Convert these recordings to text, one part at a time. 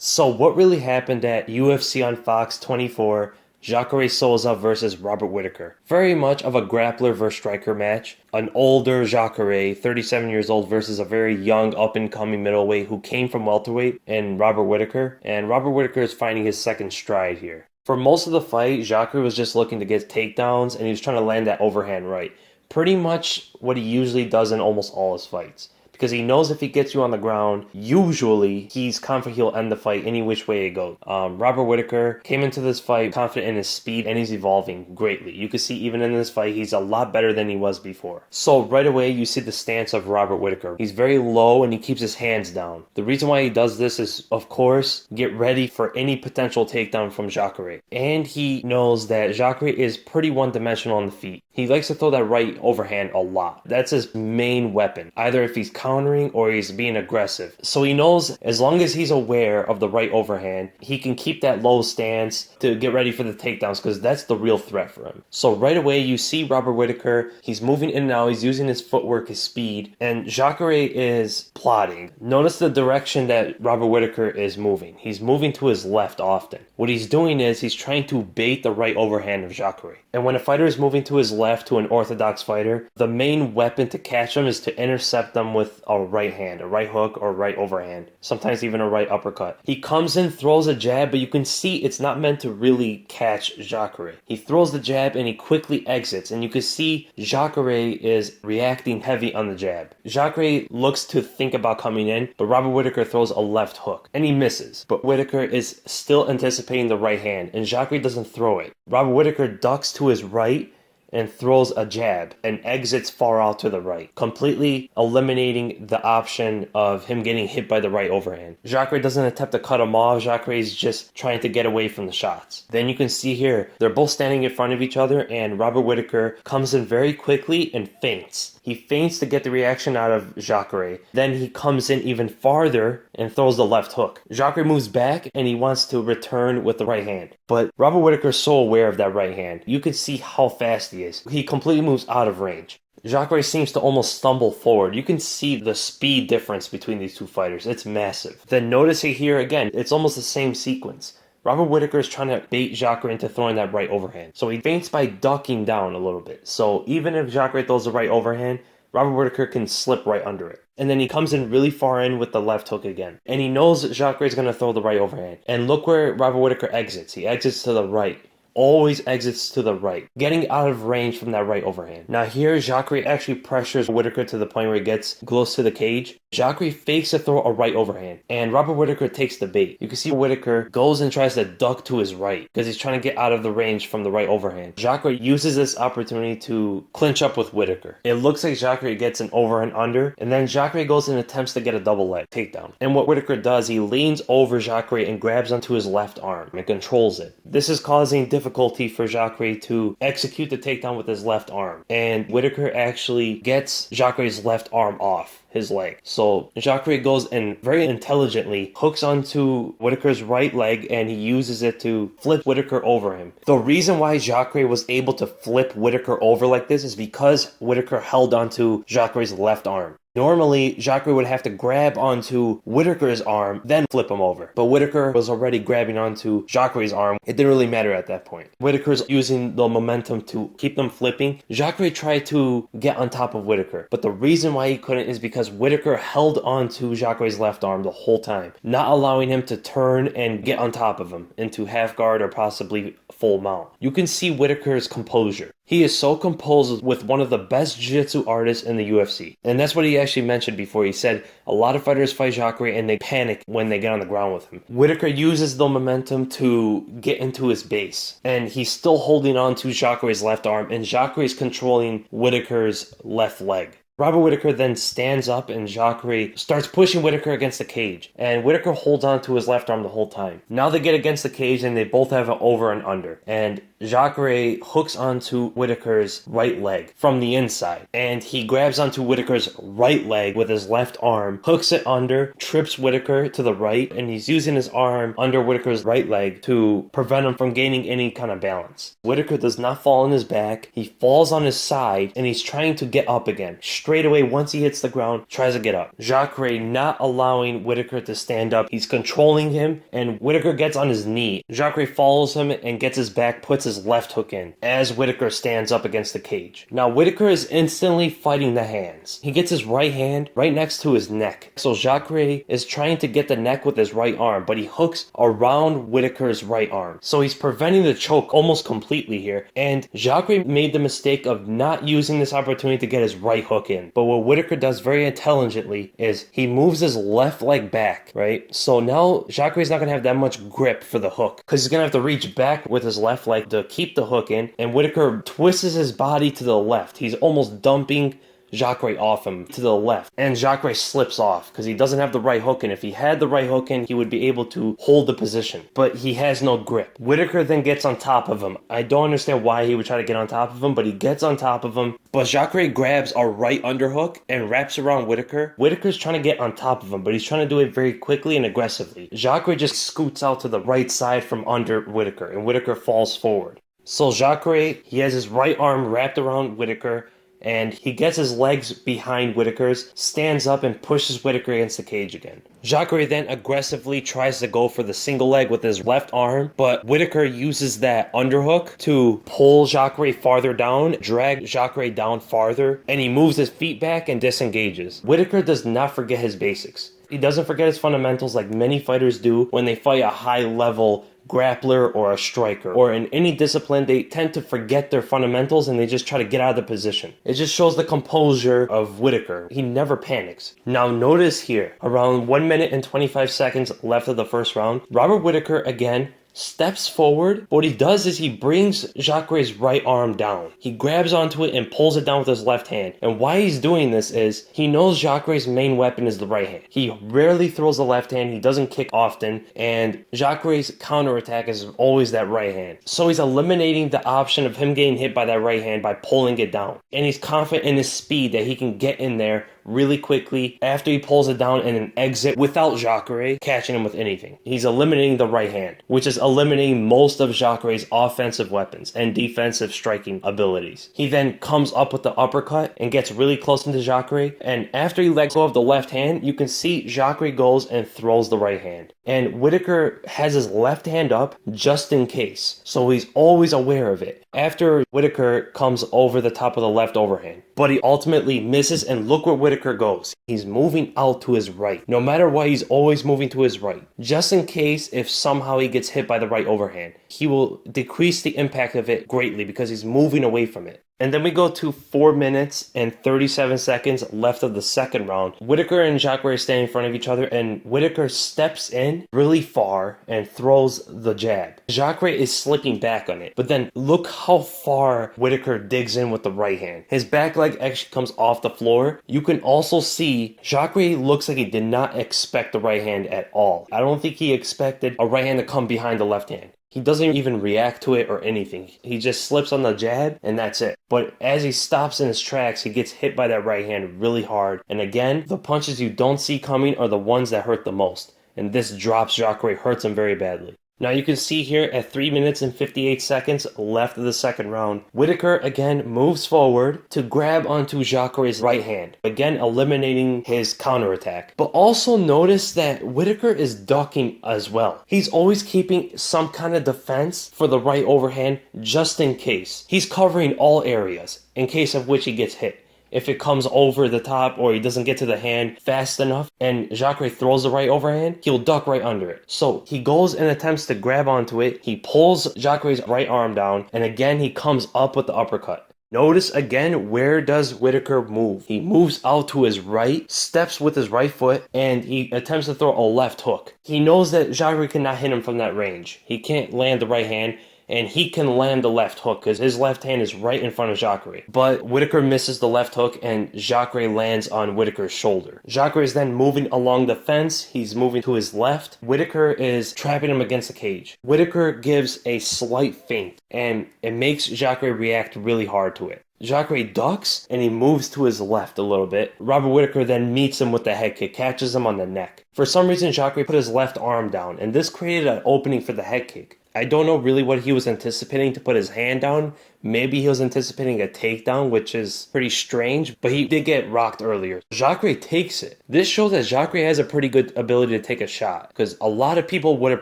So what really happened at UFC on Fox 24, Jacare Souza versus Robert Whittaker? Very much of a grappler versus striker match. An older Jacare, 37 years old, versus a very young up-and-coming middleweight who came from welterweight, and Robert Whittaker. And Robert Whittaker is finding his second stride here. For most of the fight, Jacare was just looking to get takedowns, and he was trying to land that overhand right. Pretty much what he usually does in almost all his fights. Because he knows if he gets you on the ground, usually he's confident he'll end the fight any which way it goes. Robert Whittaker came into this fight confident in his speed, and he's evolving greatly. You can see even in this fight, he's a lot better than he was before. So right away, you see the stance of Robert Whittaker. He's very low and he keeps his hands down. The reason why he does this is, of course, get ready for any potential takedown from Jacare. And he knows that Jacare is pretty one-dimensional on the feet. He likes to throw that right overhand a lot. That's his main weapon, either if he's countering or he's being aggressive. So he knows as long as he's aware of the right overhand, he can keep that low stance to get ready for the takedowns, because that's the real threat for him. So right away, you see Robert Whittaker. He's moving in and out. He's using his footwork, his speed, and Jacare is plotting. Notice the direction that Robert Whittaker is moving. He's moving to his left often. What he's doing is he's trying to bait the right overhand of Jacare. And when a fighter is moving to his left to an orthodox fighter, the main weapon to catch them is to intercept them with a right hand, a right hook or right overhand, sometimes even a right uppercut. He comes in, throws a jab, but you can see it's not meant to really catch Jacare. He throws the jab and he quickly exits, and you can see Jacare is reacting heavy on the jab. Jacare looks to think about coming in, but Robert Whittaker throws a left hook, and he misses. But Whittaker is still anticipating the right hand, and Jacare doesn't throw it. Robert Whittaker ducks to his right and throws a jab and exits far out to the right, completely eliminating the option of him getting hit by the right overhand. Jacare doesn't attempt to cut him off. Jacare is just trying to get away from the shots. Then you can see here, they're both standing in front of each other, and Robert Whittaker comes in very quickly and feints. He feints to get the reaction out of Jacare. Then he comes in even farther and throws the left hook. Jacare moves back and he wants to return with the right hand. But Robert Whittaker is so aware of that right hand. You can see how fast he is. He completely moves out of range. Jacare seems to almost stumble forward. You can see the speed difference between these two fighters. It's massive. Then notice it here again. It's almost the same sequence. Robert Whittaker is trying to bait Jacare into throwing that right overhand. So he feints by ducking down a little bit. So even if Jacare throws the right overhand, Robert Whittaker can slip right under it. And then he comes in really far in with the left hook again. And he knows that Jacare is going to throw the right overhand. And look where Robert Whittaker exits. He exits to the right. Always exits to the right, getting out of range from that right overhand. Now here, Jacare actually pressures Whittaker to the point where he gets close to the cage. Jacare fakes to throw a right overhand, and Robert Whittaker takes the bait. You can see Whittaker goes and tries to duck to his right, because he's trying to get out of the range from the right overhand. Jacare uses this opportunity to clinch up with Whittaker. It looks like Jacare gets an over and under, and then Jacare goes and attempts to get a double leg takedown. And what Whittaker does, he leans over Jacare and grabs onto his left arm and controls it. This is causing difficulty for Jacare to execute the takedown with his left arm. And Whittaker actually gets Jacare's left arm off his leg. So Jacare goes and very intelligently hooks onto Whittaker's right leg, and he uses it to flip Whittaker over him. The reason why Jacare was able to flip Whittaker over like this is because Whittaker held onto Jacare's left arm. Normally, Jacare would have to grab onto Whittaker's arm, then flip him over. But Whittaker was already grabbing onto Jacare's arm. It didn't really matter at that point. Whittaker's using the momentum to keep them flipping. Jacare tried to get on top of Whittaker, but the reason why he couldn't is because Whittaker held onto Jacare's left arm the whole time, not allowing him to turn and get on top of him into half guard or possibly full mount. You can see Whittaker's composure. He is so composed with one of the best jiu-jitsu artists in the UFC. And that's what he actually mentioned before. He said a lot of fighters fight Jacare and they panic when they get on the ground with him. Whittaker uses the momentum to get into his base. And he's still holding on to Jacare's left arm, and Jacare is controlling Whittaker's left leg. Robert Whittaker then stands up and Jacare starts pushing Whittaker against the cage. And Whittaker holds on to his left arm the whole time. Now they get against the cage and they both have an over and under. And Jacare hooks onto Whittaker's right leg from the inside. And he grabs onto Whittaker's right leg with his left arm, hooks it under, trips Whittaker to the right, and he's using his arm under Whittaker's right leg to prevent him from gaining any kind of balance. Whittaker does not fall on his back. He falls on his side and he's trying to get up again. Straight straight away, once he hits the ground, tries to get up. Jacare not allowing Whittaker to stand up. He's controlling him, and Whittaker gets on his knee. Jacare follows him and gets his back, puts his left hook in as Whittaker stands up against the cage. Now Whittaker is instantly fighting the hands. He gets his right hand right next to his neck. So Jacare is trying to get the neck with his right arm, but he hooks around Whittaker's right arm. So he's preventing the choke almost completely here. And Jacare made the mistake of not using this opportunity to get his right hook in. But what Whittaker does very intelligently is he moves his left leg back, right? So now Jacare's not going to have that much grip for the hook because he's going to have to reach back with his left leg to keep the hook in. And Whittaker twists his body to the left. He's almost dumping Jacare off him to the left, and Jacare slips off because he doesn't have the right hook in. If he had the right hook in, he would be able to hold the position, but he has no grip. Whittaker then gets on top of him. I don't understand why he would try to get on top of him, but he gets on top of him. But Jacare grabs a right underhook and wraps around Whittaker. Whittaker's trying to get on top of him, but he's trying to do it very quickly and aggressively. Jacare just scoots out to the right side from under Whittaker, and Whittaker falls forward. So Jacare, he has his right arm wrapped around Whittaker, and he gets his legs behind Whittaker's, stands up and pushes Whittaker against the cage again. Jacare then aggressively tries to go for the single leg with his left arm, but Whittaker uses that underhook to pull Jacare farther down, drag Jacare down farther, and he moves his feet back and disengages. Whittaker does not forget his basics. He doesn't forget his fundamentals like many fighters do when they fight a high-level grappler or a striker, or in any discipline. They tend to forget their fundamentals and they just try to get out of the position. It just shows the composure of Whittaker. He never panics. Now notice here, around 1 minute and 25 seconds left of the first round, Robert Whittaker again steps forward. What he does is he brings Jacare's right arm down. He grabs onto it and pulls it down with his left hand. And why he's doing this is he knows Jacare's main weapon is the right hand. He rarely throws the left hand. He doesn't kick often. And Jacare's counterattack is always that right hand. So he's eliminating the option of him getting hit by that right hand by pulling it down. And he's confident in his speed that he can get in there really quickly after he pulls it down and then exit without Jacare catching him with anything. He's eliminating the right hand, which is eliminating most of Jacare's offensive weapons and defensive striking abilities. He then comes up with the uppercut and gets really close into Jacare, and after he lets go of the left hand, you can see Jacare goes and throws the right hand. And Whittaker has his left hand up just in case, so he's always aware of it. After Whittaker comes over the top of the left overhand, but he ultimately misses, and look where Whittaker goes. He's moving out to his right. No matter what, he's always moving to his right. Just in case if somehow he gets hit by the right overhand, he will decrease the impact of it greatly because he's moving away from it. And then we go to 4 minutes and 37 seconds left of the second round. Whittaker and Jacare stand in front of each other, and Whittaker steps in really far and throws the jab. Jacare is slipping back on it, but then look how far Whittaker digs in with the right hand. His back leg actually comes off the floor. You can also see Jacare looks like he did not expect the right hand at all. I don't think he expected a right hand to come behind the left hand. He doesn't even react to it or anything. He just slips on the jab and that's it. But as he stops in his tracks, he gets hit by that right hand really hard. And again, the punches you don't see coming are the ones that hurt the most. And this drops Jacare, hurts him very badly. Now you can see here at 3 minutes and 58 seconds left of the second round, Whittaker again moves forward to grab onto Jacare's right hand, again eliminating his counterattack. But also notice that Whittaker is ducking as well. He's always keeping some kind of defense for the right overhand just in case. He's covering all areas in case of which he gets hit. If it comes over the top or he doesn't get to the hand fast enough and Jacare throws the right overhand, he'll duck right under it. So he goes and attempts to grab onto it. He pulls Jacare's right arm down, and again he comes up with the uppercut. Notice again, where does Whittaker move? He moves out to his right, steps with his right foot, and he attempts to throw a left hook. He knows that Jacare cannot hit him from that range. He can't land the right hand, and he can land the left hook because his left hand is right in front of Jacare. But Whittaker misses the left hook and Jacare lands on Whittaker's shoulder. Jacare is then moving along the fence. He's moving to his left. Whittaker is trapping him against the cage. Whittaker gives a slight feint and it makes Jacare react really hard to it. Jacare ducks and he moves to his left a little bit. Robert Whittaker then meets him with the head kick, catches him on the neck. For some reason, Jacare put his left arm down, and this created an opening for the head kick. I don't know really what he was anticipating to put his hand down. Maybe he was anticipating a takedown, which is pretty strange, but he did get rocked earlier. Jacare takes it. This shows that Jacare has a pretty good ability to take a shot, because a lot of people would have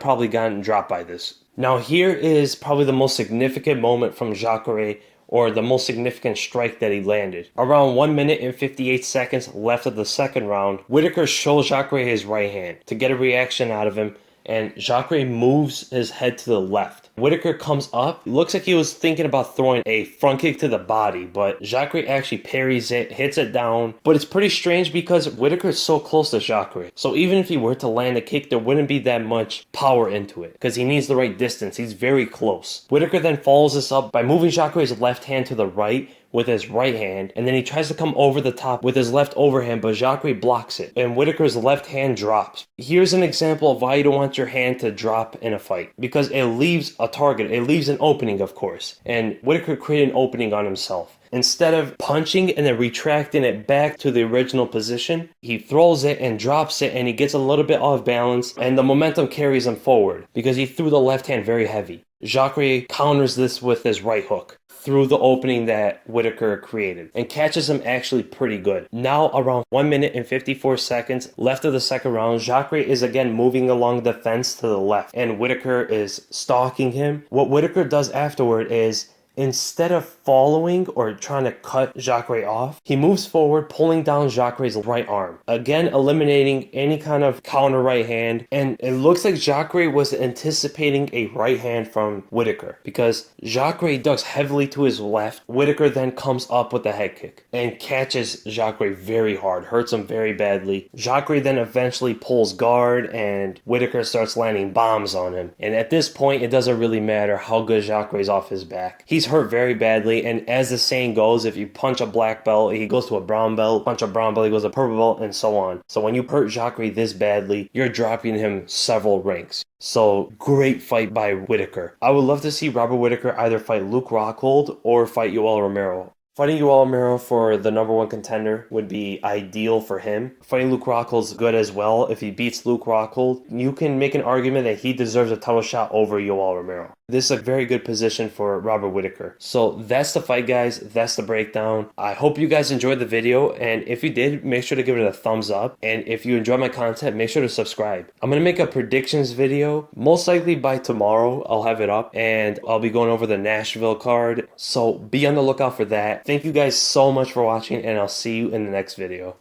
probably gotten dropped by this. Now here is probably the most significant moment from Jacare, or the most significant strike that he landed. Around 1 minute and 58 seconds left of the second round, Whittaker shows Jacare his right hand to get a reaction out of him, and Jacare moves his head to the left. Whittaker comes up. Looks like he was thinking about throwing a front kick to the body, but Jacare actually parries it, hits it down. But it's pretty strange because Whittaker is so close to Jacare. So even if he were to land a kick, there wouldn't be that much power into it because he needs the right distance. He's very close. Whittaker then follows this up by moving Jacare's left hand to the right with his right hand, and then he tries to come over the top with his left overhand, but Jacare blocks it, and Whittaker's left hand drops. Here's an example of why you don't want your hand to drop in a fight, because it leaves a target, it leaves an opening, of course, and Whittaker created an opening on himself. Instead of punching and then retracting it back to the original position, he throws it and drops it, and he gets a little bit off balance, and the momentum carries him forward because he threw the left hand very heavy. Jacare counters this with his right hook through the opening that Whittaker created and catches him actually pretty good. Now around 1 minute and 54 seconds left of the second round, Jacare is again moving along the fence to the left and Whittaker is stalking him. What Whittaker does afterward is, instead of following or trying to cut Jacare off, he moves forward, pulling down Jacare's right arm, again eliminating any kind of counter right hand. And it looks like Jacare was anticipating a right hand from Whittaker because Jacare ducks heavily to his left. Whittaker then comes up with a head kick and catches Jacare very hard, hurts him very badly. Jacare then eventually pulls guard and Whittaker starts landing bombs on him. And at this point, it doesn't really matter how good Jacare is off his back. He's hurt very badly, and as the saying goes, if you punch a black belt, he goes to a brown belt, punch a brown belt, he goes to a purple belt, and so on. So when you hurt Jacare this badly, you're dropping him several ranks. So great fight by Whittaker. I would love to see Robert Whittaker either fight Luke Rockhold or fight Yoel Romero. Fighting Yoel Romero for the #1 contender would be ideal for him. Fighting Luke Rockhold's good as well. If he beats Luke Rockhold, you can make an argument that he deserves a title shot over Yoel Romero. This is a very good position for Robert Whittaker. So that's the fight, guys. That's the breakdown. I hope you guys enjoyed the video, and if you did, make sure to give it a thumbs up. And if you enjoy my content, make sure to subscribe. I'm going to make a predictions video. Most likely by tomorrow, I'll have it up, and I'll be going over the Nashville card. So be on the lookout for that. Thank you guys so much for watching, and I'll see you in the next video.